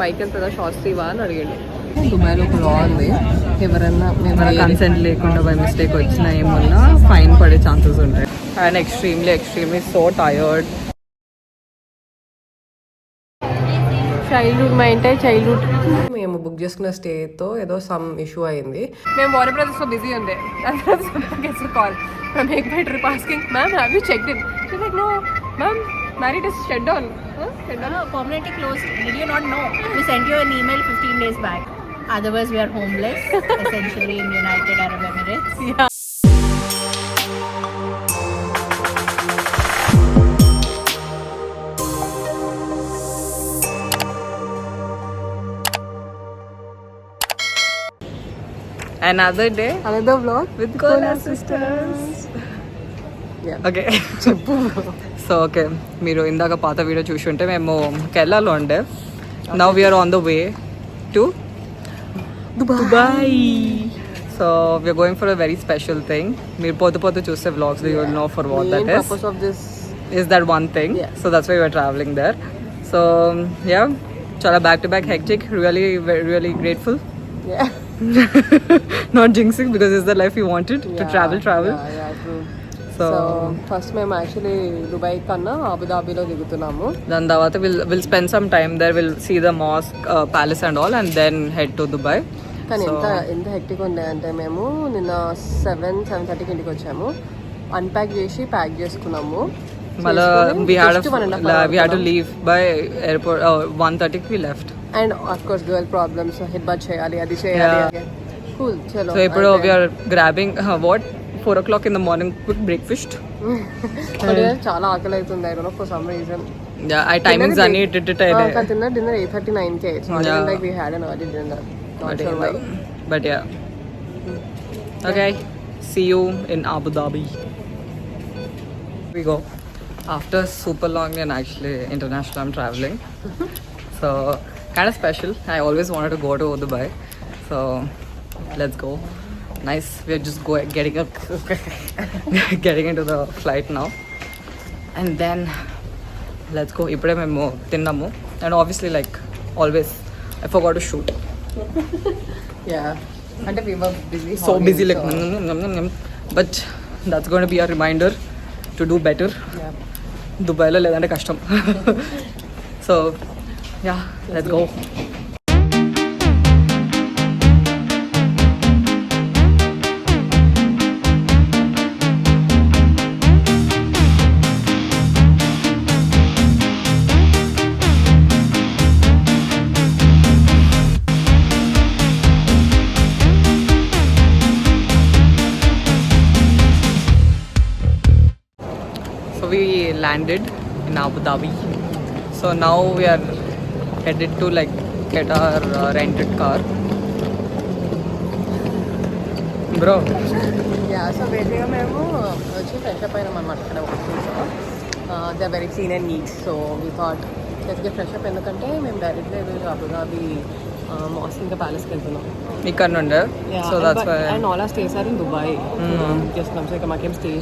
పైకి వెళ్తుందా షార్ట్స్ తీవా అని అడిగాడు. దుబాయ్లో ఒక లా ఉంది, ఎవరన్నా మన కన్సెంట్ లేకుండా బై మిస్టేక్ వచ్చినా ఏమన్నా ఫైన్ పడే ఛాన్సెస్ ఉంటాయి. And extremely so tired. మా ఇంటి చైల్డ్హుడ్ మేము బుక్ చేసుకున్న స్టేతో ఏదో సమ్ ఇష్యూ అయింది. మేము వాటర్ బ్రదర్స్లో బిజీ ఉంది. Call make my trip asking ma'am have you checked in? She's like no ma'am married is shut down. Permanently closed. Did you not know? We sent you an email 15 days back. Otherwise, we are homeless, essentially in United Arab Emirates. Yeah. Another day, another vlog with Kola sisters. Okay చెప్పు. So okay, మీరు ఇందాక పాత video చూసి ఉంటే మేము కేరళలో ఉండే. Now we're on the way to Dubai. So we're going for a very special thing. మీరు పొద్దు చూస్తే vlogs you will know for what that is that one thing. So that's why we're traveling there. So yeah, chala back to back hectic, really grateful. Yeah. Not jinxing, because it's the life we wanted to travel. Yeah, true. So first మేము actually Dubai కన్నా అబుదాబిలో దిగుతున్నాము. దాని తర్వాత will spend some time there, will see the mosque, palace and all, and then head to Dubai. కానీ ఎంత hectic ఉండే అంటే మేము నిన్న 7:30కి ఇంటికి వచ్చాము. అన్ప్యాక్ చేసి ప్యాక్ చేసుకున్నాము. మళ్ళీ we had to leave by airport 1:30కి we left. And of course girl problems, head bath చేయాలి, అది చేయాలి. Cool, చలో. So ఇప్పుడు we are grabbing 4 o'clock in the morning quick breakfast. చాలా ఆకలి అవుతుంది, I don't know for some reason. Yeah, I timings ani titta తిన్న dinner 8:39 K. It's not even like we had an early dinner. Not sure why. But yeah. Okay, see you in Abu Dhabi. We go. After super long and actually international I'm traveling. So kind of special. I always wanted to go to Dubai. So let's go. Nice. We're just getting into the flight now. And then let's go. Ippude memo tinnamu. And obviously like always I forgot to shoot. Yeah. And we were busy. So busy like but that's going to be a reminder to do better. Yeah. Dubai lo ledante kashtam. So yeah, let's go. We landed in Abu Dhabi. So now we are headed to like get our rented car. Bro. Yeah, so basically మేము వచ్చి fresh up అయినాం అనమాట. ఇక్కడ they are very clean and neat. So we thought let's get fresh up. ఎందుకంటే మేము డైరెక్ట్గా వెళ్ళి Abu Dhabi mask ఇంకా ప్యాలెస్కి వెళ్తున్నాం ఇక్కడ నుండే. So that's why and all are stays are in Dubai చేస్తున్నాం. సో ఇక మాకేం స్టే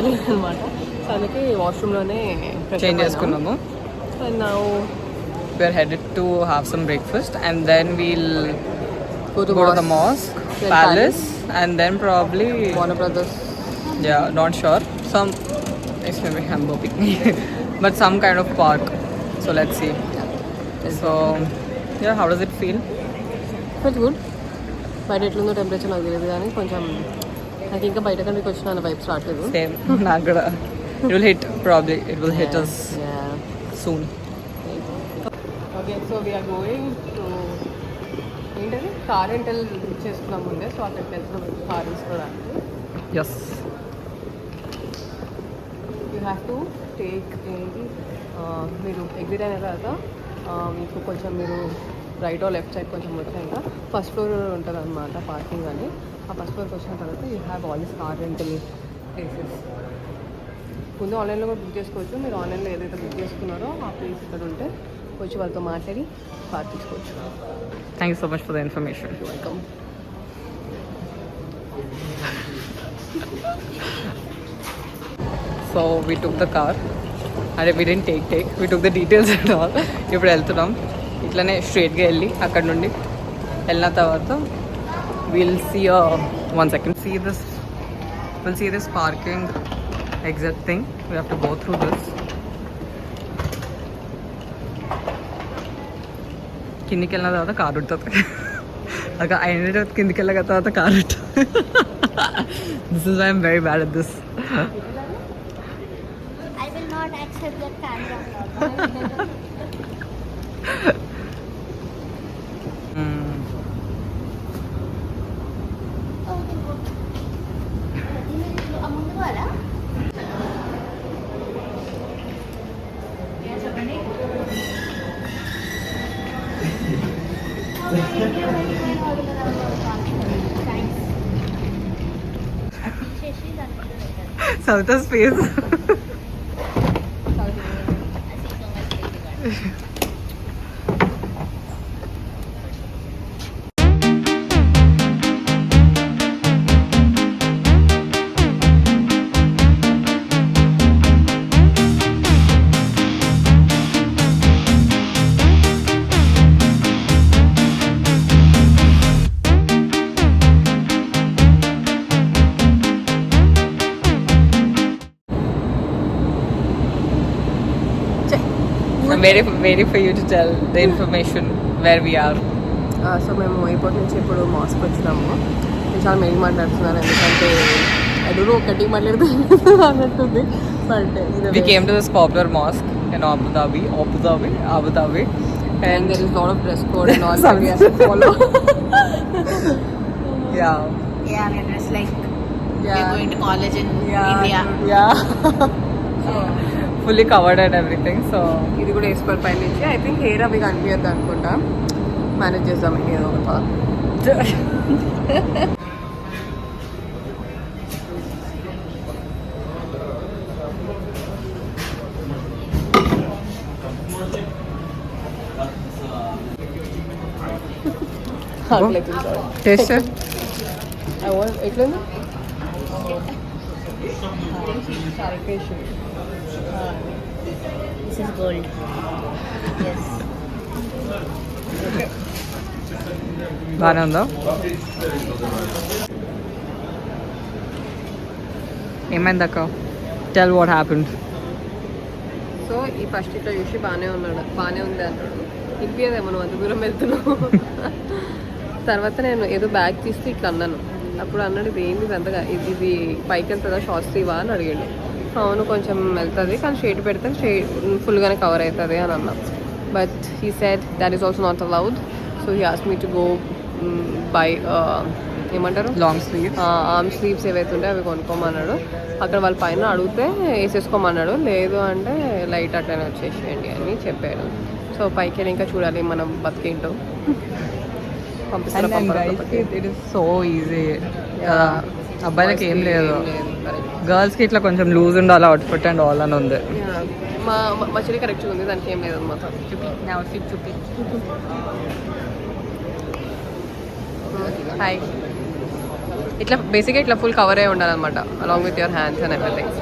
లేదు అనమాట. సో అందుకే వాష్రూమ్లోనే చేంజ్ చేసుకున్నాము. And now we are headed to have some breakfast, and then we'll go to the mosque, palace, and then probably Warner Brothers. Yeah, not sure. Some, excuse me, I'm burping. But some kind of park. So let's see. So yeah, how does it feel? Feels good. బయట ఎట్లుందో temperature నాకు తెలియదు, కానీ కొంచెం నాకు ఇంకా బయట కంట్రీకి వచ్చిన వైబ్స్ రావట్లేదు. Same. నాకు కూడా. It will hit probably. It will hit us soon. Okay, so we're going to ఏంటది కార్ రెంటల్ బుక్ చేసుకున్నాం ముందే. సో అక్కడికి వెళ్తున్నాం కార్ తీసుకోవడానికి. Yes, you have to take ఏంటి, మీరు ఎగ్జిట్ అయిన తర్వాత మీకు కొంచెం మీరు రైట్ ఆర్ లెఫ్ట్ సైడ్ కొంచెం వచ్చాక ఫస్ట్ ఫ్లోర్ ఉంటుంది అనమాట పార్కింగ్ అని. ఆ ఫస్ట్ ఫ్లోర్కి వచ్చిన తర్వాత you have all this car rental places. ముందు ఆన్లైన్లో కూడా బుక్ చేసుకోవచ్చు. మీరు ఆన్లైన్లో ఏదైతే బుక్ చేసుకున్నారో ఆ ప్లేస్ ఇక్కడ ఉంటే వచ్చి వాళ్ళతో మాట్లాడి కార్ తీసుకోవచ్చు. Thank you so much for the information. Welcome. So we took the car అదే we didn't take we took the details and all. ఇప్పుడు వెళ్తున్నాం ఇట్లనే స్ట్రైట్గా వెళ్ళి అక్కడ నుండి వెళ్ళిన తర్వాత will see 1 second will see this parking exit thing we have to go through this. కిందికి వెళ్ళిన తర్వాత కారు ఉంటుంది. అక్కడ అయిన కిందికి వెళ్ళిన తర్వాత కారు ఉంటుంది. This is why I'm very bad at this. I will not accept that camera. Savita space. I'm waiting for you to tell the information where we are. So మేము ఎయిర్పోర్ట్ నుంచి ఇప్పుడు మాస్క్ వచ్చినాము. నేను చాలా main మాట్లాడుతున్నాను ఎందుకంటే అడుగు ఒకటి మాట్లాడుతూ అన్నట్టుంది. But We came to this popular mosque in Abu Dhabi, and there is a lot of dress code and all that we have to follow. Yeah. Yeah, we're dressed like Yeah. we're going to college in India. Yeah. Fully covered and everything. So ఇది కూడా వేసుకోవాలి పై నుంచి. I think hair అవి కనిపించద్దు అనుకుంటా. Manage చేద్దాం ఏదో ఒక taste it. I want ఎట్లుంది This is gold. Yes. బాగానే ఉందా? ఏమైంది అక్క? Tell what happened. సో ఈ ఫస్ట్ ఇట్లా చూసి బాగానే ఉంది అన్నాడు. ఇప్పియదేమో నువ్వు అంత దూరం వెళ్తున్నావు. తర్వాత నేను ఏదో బ్యాగ్ తీస్తే ఇట్లా అన్నాను. అప్పుడు అన్నాడు ఇది ఏంది అంతగా ఇది పైకి వెళ్తుందా షార్ట్ స్లీవా అని అడిగాడు. అవును కొంచెం వెళ్తుంది కానీ షేడ్ పెడితే ఫుల్గానే కవర్ అవుతుంది అని అన్నా. But he said that is also not allowed. So he ask me to go by ఏమంటారు లాంగ్ స్లీవ్ ఆర్మ్ స్లీవ్స్ ఏవైతే ఉంటే అవి కొనుక్కోమన్నాడు. అక్కడ వాళ్ళ పైన అడిగితే వేసేసుకోమన్నాడు. లేదు అంటే లైట్ అట్లనే వచ్చేసేయండి అని చెప్పాడు. సో పైకి వెళ్ళి ఇంకా చూడాలి మనం బతికేంటో. It is so easy. అబ్బాయిలకి ఏం లేదు, గర్ల్స్కి ఇట్లా కొంచెం లూజ్ ఉండాలి అవుట్ఫిట్ అండ్ ఆల్ అని ఉంది. మా చెల్లి కరెక్ట్గా ఉంది, దానికి ఏం లేదన్నమాట. చూపి హాయ్. ఇట్లా బేసిక్గా ఇట్లా ఫుల్ కవర్ అయి ఉండాలన్నమాట along with your hands and everything.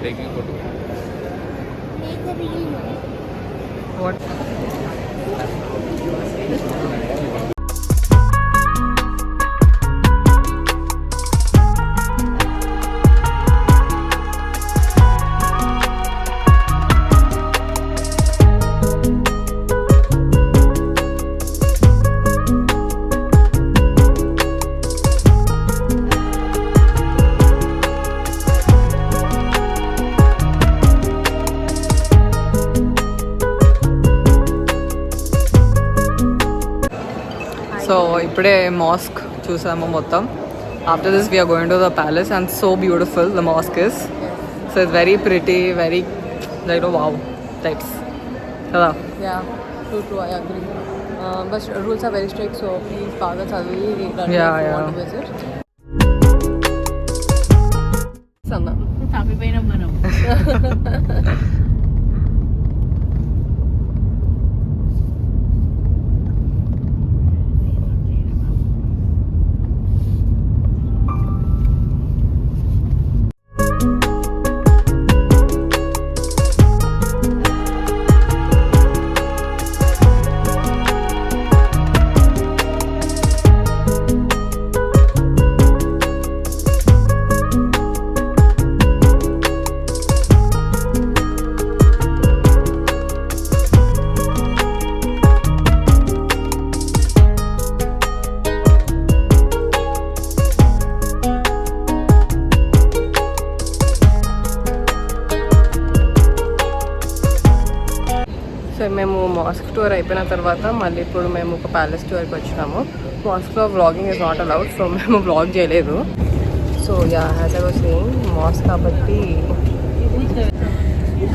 taking photo. Make the reel. What? So ఇప్పుడే మాస్క్ చూసాము మొత్తం. After this we're going to the palace and so beautiful the mosque is. So it's very pretty, very like wow types కదా. Yeah true I agree. But rules are very strict. So please బాగా చదివి visit. తప్పిపోయినాం మనం. So మేము mask tour అయిపోయిన తర్వాత మళ్ళీ ఇప్పుడు మేము ఒక ప్యాలెస్ టూర్కి వచ్చినాము. మాస్క్లో vlogging is not allowed, so మేము వ్లాగ్ చేయలేదు. So yeah as I was saying mosque కాబట్టి.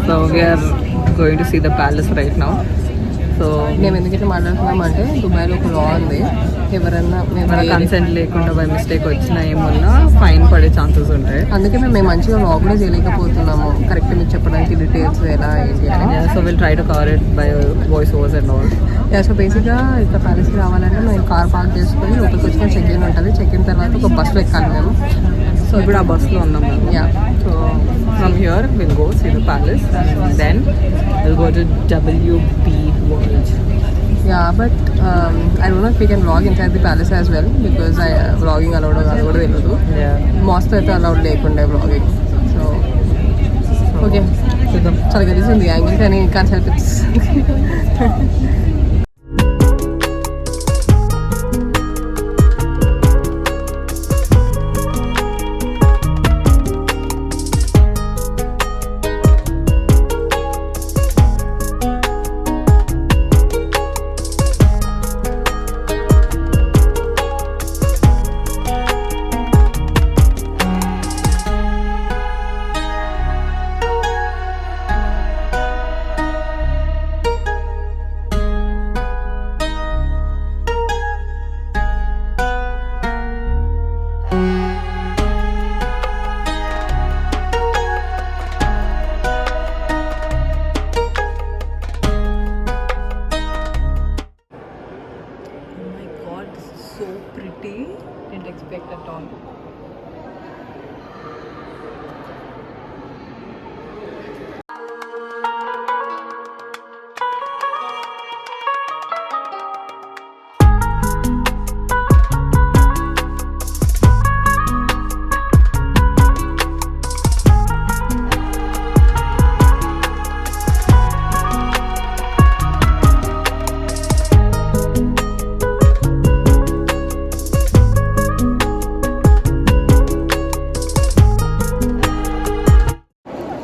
So we are going to see the palace right now. So మేము ఎందుకంటే మాట్లాడుతున్నామంటే దుబాయ్లో ఒక లా ఉంది, ఎవరన్నా మన మేము కన్సెంట్ లేకుండా బై మిస్టేక్ వచ్చినా ఏమన్నా ఫైన్ పడే ఛాన్సెస్ ఉంటాయి. అందుకే మేము మంచిగా వ్లాగ్ కూడా చేయలేకపోతున్నాము, కరెక్ట్ మీకు చెప్పడానికి డీటెయిల్స్ ఎలా ఏంటి అని. So will try to cover it by voice overs and all. So బేసిక్గా ఇక్కడ ప్యాలెస్కి రావాలంటే మేము కార్ పార్క్ చేసుకొని లోపలికి వచ్చి చెక్ ఇన్ ఉంటుంది. చెక్ ఇన్ తర్వాత ఒక బస్సులో ఎక్కాలి మేము. సో ఇప్పుడు ఆ బస్లో ఉన్నాం మేము. Yeah so from here will go see the palace and then will go to WB World. Yeah, but I don't know if we can vlog inside the palace as well because vlogging allowed కాదు కూడా తెలియదు. Most అయితే allowed లేకుండే vlogging. So okay చూద్దాం. చాలా గలీజ్ ఉంది angle కానీ can't help it. So pretty, didn't expect at all.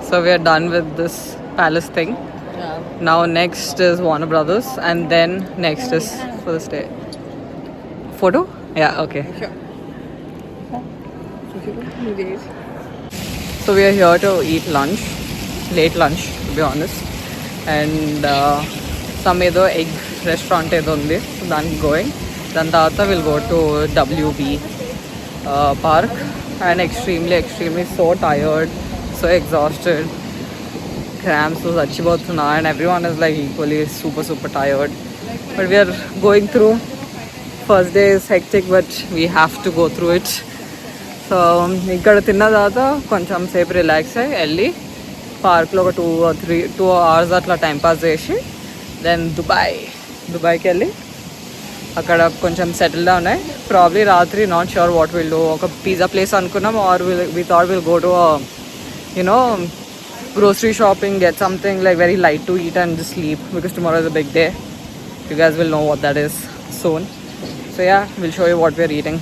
So we are done with this palace thing. Yeah. Now next is Warner Brothers and then next is for the stay. Photo? Yeah, okay. Sure. So we are here to eat lunch, late lunch to be honest. And some edo egg restaurant edo undi, so then going. Then tarvata we'll go to WB Park and extremely so tired. So exhausted, cramps was achibotuna and everyone is like equally super tired, but we are going through. First day is hectic but we have to go through it. So ikkada tinna tarvata koncham sepu relax ayi elli park lo oka 2 hours atla time pass chesi then Dubai ki elli akkada koncham settle down ayi probably ratri not sure what we'll do. Oka pizza place anukunnam or we thought we'll go to a grocery shopping, get something like very light to eat and just sleep because tomorrow is a big day. You guys will know what that is soon. So yeah, we'll show you what we're eating.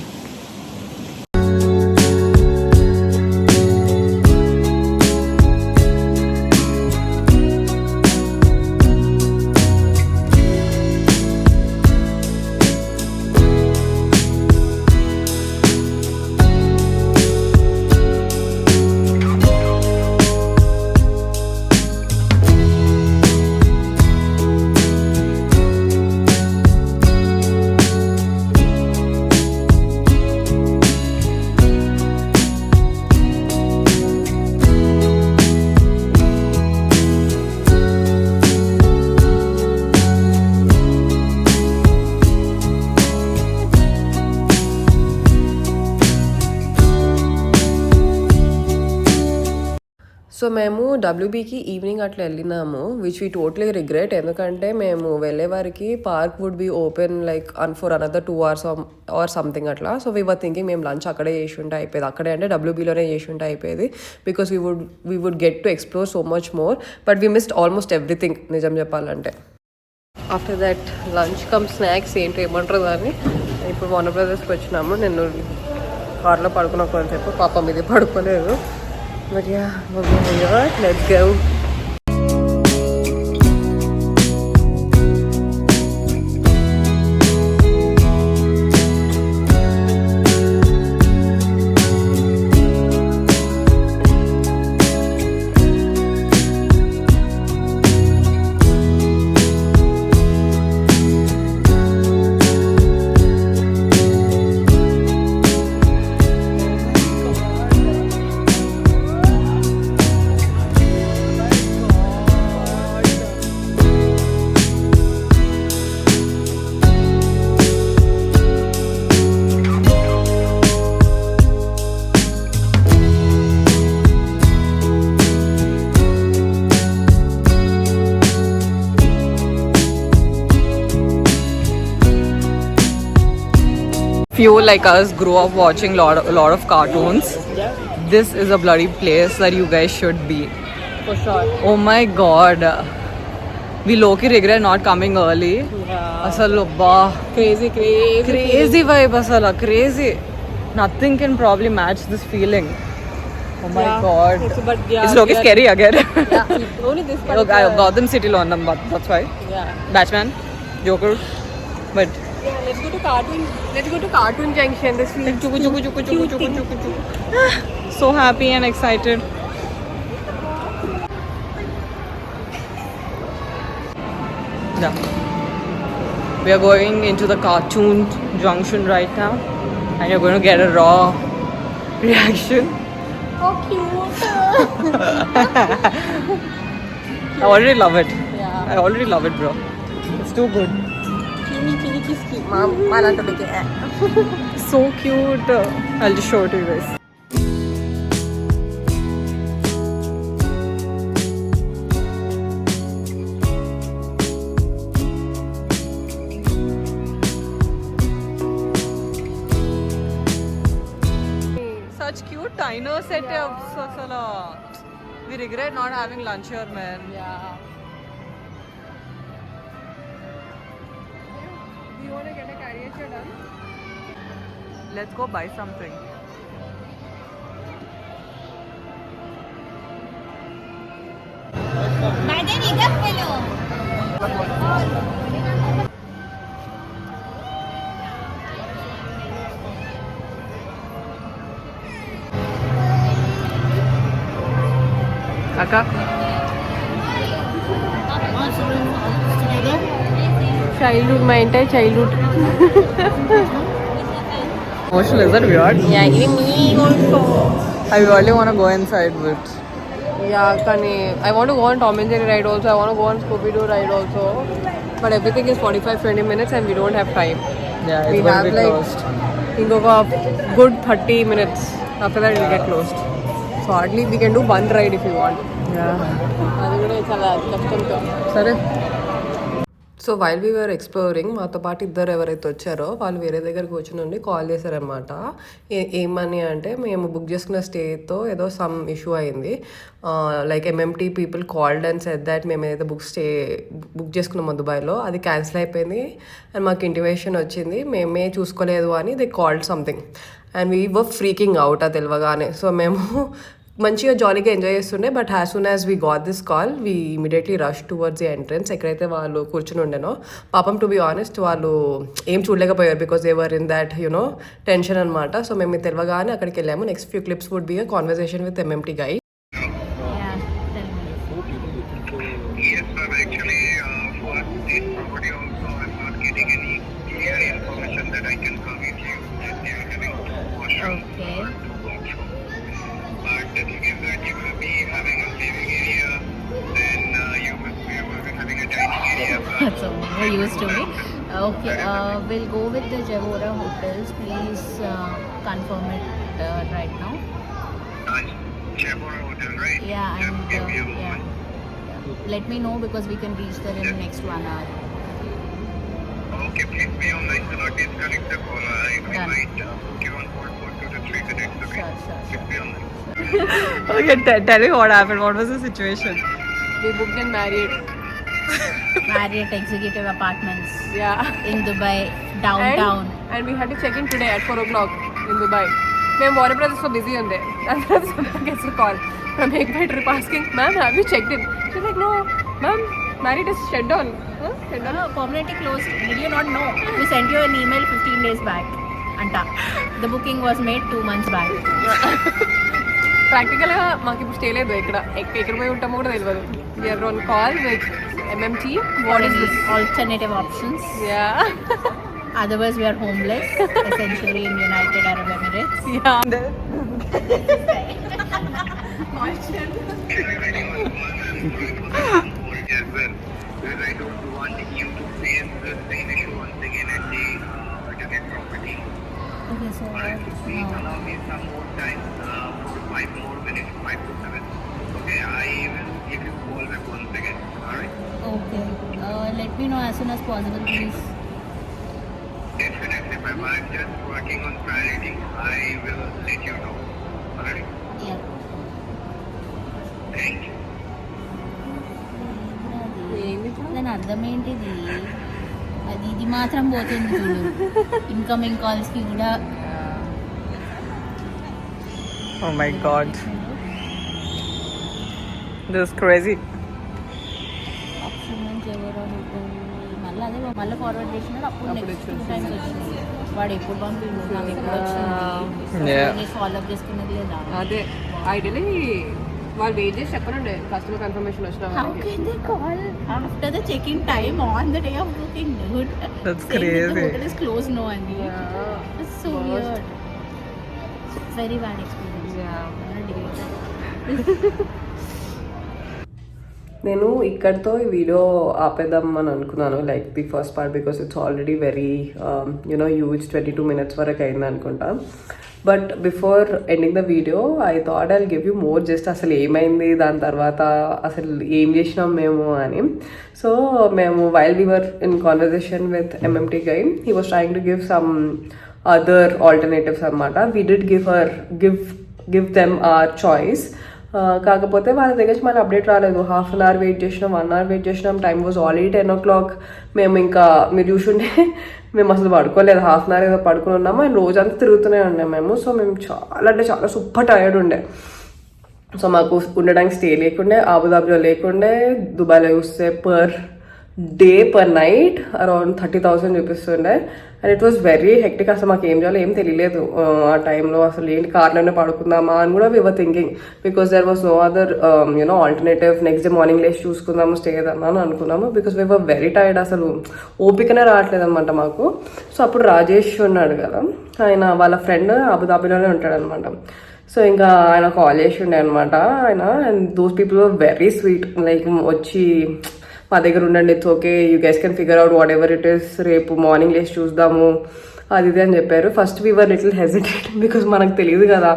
So మేము WBకి evening అట్లా వెళ్ళినాము, which we totally regret. ఎందుకంటే మేము వెళ్ళే వారికి park would be open like for another 2 hours or something అట్లా. So we were thinking మేము lunch అక్కడే చేసి ఉంటే అయిపోయేది, అక్కడే అంటే WBలోనే చేసి ఉంటే అయిపోయేది, because we would get to explore so much more. But we missed almost everything నిజం చెప్పాలంటే. After that lunch cum snacks ఏంటో ఏమంటారు దాన్ని. ఇప్పుడు వార్నర్ బ్రదర్స్కి వచ్చినాము. నేను కార్లో పడుకున్న కొంచెంసేపు, పాపం ఇది పడుకోలేదు. But yeah, we're going here. Let's go. you like us grew up watching a lot of cartoons, this is a bloody place that you guys should be. For sure. Oh my god. We low-key regret not coming early. Yeah. Asalu ba. Crazy. Crazy vibe asala. Crazy. Nothing can probably match this feeling. Oh my god. It's low-key scary again. Yeah. Only this part. Look, I Gotham City lo annam, but that's why. Yeah. Batman, Joker, but Yeah, let's go to Cartoon Junction. This feels so happy and excited. Yeah. We are going into the Cartoon Junction right now, and you're going to get a raw reaction. How cute. I already love it. Yeah. I already love it, bro. It's too good. Chini kiss. Mom, So cute. I'll just show it to you guys. Such cute diner setups. Asala. We regret not having lunch here, man. Yeah. Do you want to get a caricature done? Let's go buy something. Akka? Childhood, my entire childhood. Emotional, is that weird? Yeah, even me also. I really want to go inside, but Yeah, Kani. I want to go on Tom and Jerry ride also. I want to go on Scooby-Doo ride also. But everything is 45-20 minutes and we don't have time. yeah, it's We going have to be like closed. we go a good 30 minutes. After that, we'll get closed. So hardly we can do one ride if you want. Yeah. అది కూడా చాలా కష్టంతో. Sorry. So while we're exploring మాతో పాటు ఇద్దరు ఎవరైతే వచ్చారో వాళ్ళు వేరే దగ్గర కూర్చుని కాల్ చేశారనమాట. ఏమని అంటే మేము బుక్ చేసుకున్న స్టేతో ఏదో సమ్ ఇష్యూ అయింది. Like MMT people called and said that మేము ఏదైతే బుక్ చేసుకున్నాం దుబాయ్లో అది క్యాన్సిల్ అయిపోయింది అండ్ మాకు ఇంటిమేషన్ వచ్చింది మేమే చూసుకోలేదు అని they called something and we were freaking out అది తెలియగానే. సో మేము మంచిగా జాలీగా ఎంజాయ్ చేస్తుండే but has soon as we got this call we immediately rush towards the entrance ఎక్కడైతే వాళ్ళు కూర్చుని ఉండేనో. పాపం టు బి ఆనెస్ట్ వాళ్ళు ఏం చూడలేకపోయారు because they were in that you know tension అనమాట. సో మేము తెలియగానే అక్కడికి వెళ్ళాము. Next few clips would be a conversation with MMT guy. Yeah, tell me. Yes, sir. Actually, for this property also, I'm not getting any clear information that I can commit you that they are having two washrooms Okay. or two bathrooms. But the thing is that you will be having a living area, then you will be having a dining area. So you're used to me. Okay, we'll go with the Javora hotels. Please confirm it right now. Chevron Hotel, right? Yeah, Just and give me a yeah. moment. Let me know because we can reach there in the next 1 hour. Okay, please be online. Do not disconnect the call. I Done. might book you on hold for 2 to 3 minutes. Okay? Sure. Please be online. Okay, tell me what happened. What was the situation? We booked in Marriott. Marriott Executive Apartments Yeah. in Dubai, downtown. And we had to check in today at 4 o'clock in Dubai. మేము Warner Brothers so busy on there. That's why someone gets a call from Make Trip asking, ma'am, have you checked in? She's like, no, ma'am, Marriott is shut down. Huh? Shut down? Permanently closed. Did you not know? We sent you an email 15 days back. Anta. The booking was made 2 months back. ప్రాక్టికల్గా మాకు ఇప్పుడు stay లేదు ఎక్కడ పోయి ఉంటామో కూడా తెలియదు. We're on call with MMT. What is this? Alternative options. Yeah Otherwise, we are homeless, essentially in United Arab Emirates. Yeah As well, because I don't want you to face the same issue once again at the alternate property. Okay, so Alright, please allow me some more time for 5 more minutes, 5 to 7. Okay, I will give you call back once again. Alright? okay. Let me know as soon as possible, please. Definitely, ma'am. I'm just working on priority. I will let you know. Alright? Yeah. Thank you. ఏంది ఇప్పుడు? దాని అర్థం ఏంటిది? అది ఇది మాత్రం పోతుంది చూడు. ఇన్కమింగ్ కాల్స్ కి కూడా Oh my god. This is crazy. Option నుంచి ఎవరో మళ్ళీ అదే మళ్ళీ ఫార్వర్డ్ చేసినాడు. అప్పుడు నెక్స్ట్ 2 times వచ్చింది. వాడు ఎప్పుడు పంపిండు నాకు ఎప్పుడు వచ్చింది Yeah. ఫాలో అప్ చేసుకున్నది లేదా? అదే ఐడియలీ వాళ్ళు వెయిట్ చేసి చెప్పనండి కస్టమర్ కన్ఫర్మేషన్ వచ్చిన How can they call after the check-in time on the day of booking, dude? That's Saying that crazy. the hotel is closed, no, Andy. That's so weird. Very bad experience. I'm gonna delete that. నేను ఇక్కడితో ఈ video ఆపేద్దాం అని అనుకున్నాను like the first part because it's already very huge 22 minutes వరకు అయింది అనుకుంటా. But before ending the video I thought I give you more just అసలు ఏమైంది దాని తర్వాత అసలు ఏం చేసినాం మేము అని. సో మేము while we were in conversation with MMT guide he was trying to give some other alternatives అనమాట. We did give them our choice. కాకపోతే వాళ్ళ దగ్గర నుంచి మన అప్డేట్ రాలేదు. 1/2 an hour వెయిట్ చేసినాం, 1 hour వెయిట్ చేసినాం. Time was already 10 o'clock. మేము ఇంకా మీరు చూసుంటే మేము అసలు పడుకోలేదు. 1/2 an hour ఏదో పడుకుని ఉన్నాము అండ్ రోజంతా తిరుగుతూనే ఉన్నాం మేము. సో మేము చాలా అంటే చాలా సూపర్ టైర్డ్ ఉండే. సో మాకు ఉండడానికి స్టే లేకుండే, అబుదాబిలో లేకుండే. దుబాయ్లో చూస్తే per day per night around 30,000 చూపిస్తుండే. And it was very hectic. అసలు మాకు ఏం చేయాలో ఏం తెలియలేదు ఆ టైంలో. అసలు ఏంటి కార్లోనే పడుకుందామా అని కూడా we were thinking because there was no other alternative. Next day morning లేచి చూసుకుందాము స్టే చేద్దామా అని అనుకున్నాము బికాస్ వీవర్ వెరీ టైర్డ్. అసలు ఓపికనే రావట్లేదు అనమాట మాకు. సో అప్పుడు రాజేష్ ఉన్నాడు కదా, ఆయన వాళ్ళ ఫ్రెండ్ అబుదాబిలోనే ఉంటాడు అనమాట. సో ఇంకా ఆయన కాల్ చేసి ఉండే అనమాట ఆయన. And those people were very sweet. Like వచ్చి మా దగ్గర ఉండండి, it's okay, you guys can figure out what ever it is, రేపు మార్నింగ్ లేచి చూద్దాము అది ఇది అని చెప్పారు. First we were little hesitate because మనకు తెలియదు కదా,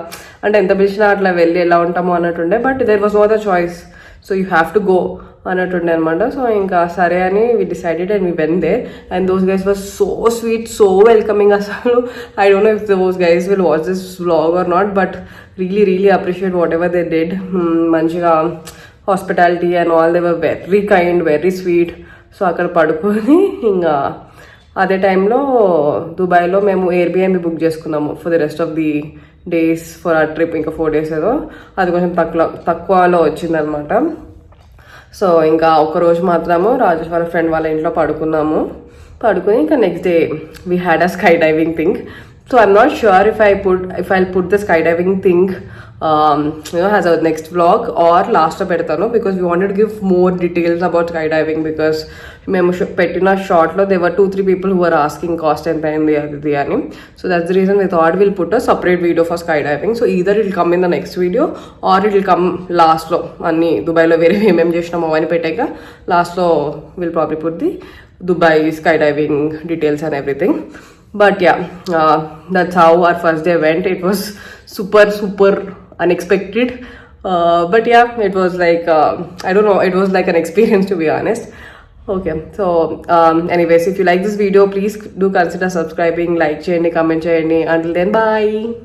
అంటే ఎంత పిలిచినా అట్లా వెళ్ళి ఎలా ఉంటామో అన్నట్టుండే. But there was no other choice, so you have to go అన్నట్టుండే అనమాట. సో ఇంకా సరే అని we decided and we went there. And those guys were so sweet, so welcoming. అసలు I don't know if those guys will watch this vlog or not, but really appreciate whatever they did. మంచిగా hospitality and all, they were very kind, very sweet. So అక్కడ పడుకొని ఇంకా అదే టైంలో దుబాయ్లో మేము Airbnb book చేసుకున్నాము for the rest of the days for ఆ ట్రిప్. ఇంకా 4 days ఏదో, అది కొంచెం తక్కువలో వచ్చిందనమాట. సో ఇంకా ఒకరోజు మాత్రము రాజేష్ వాళ్ళ ఫ్రెండ్ వాళ్ళ ఇంట్లో పడుకున్నాము. పడుకుని ఇంకా next day we had a sky diving thing. So I'm not sure if I'll put the skydiving thing as a next vlog or last lo pedtanu, because we wanted to give more details about skydiving because memu pettina short lo there were 2-3 people who were asking cost enta ayindi adi ani. So that's the reason we thought we'll put a separate video for skydiving. So either it'll come in the next video or it'll come last lo anni Dubai lo vere em chesnamo avani petteka last lo we'll probably put the Dubai skydiving details and everything. But yeah, that's how our first day went. It was super unexpected. But yeah, it was like, I don't know, it was like an experience to be honest. Okay, so anyways, if you like this video, please do consider subscribing, like cheyandi, comment cheyandi. Until then, bye.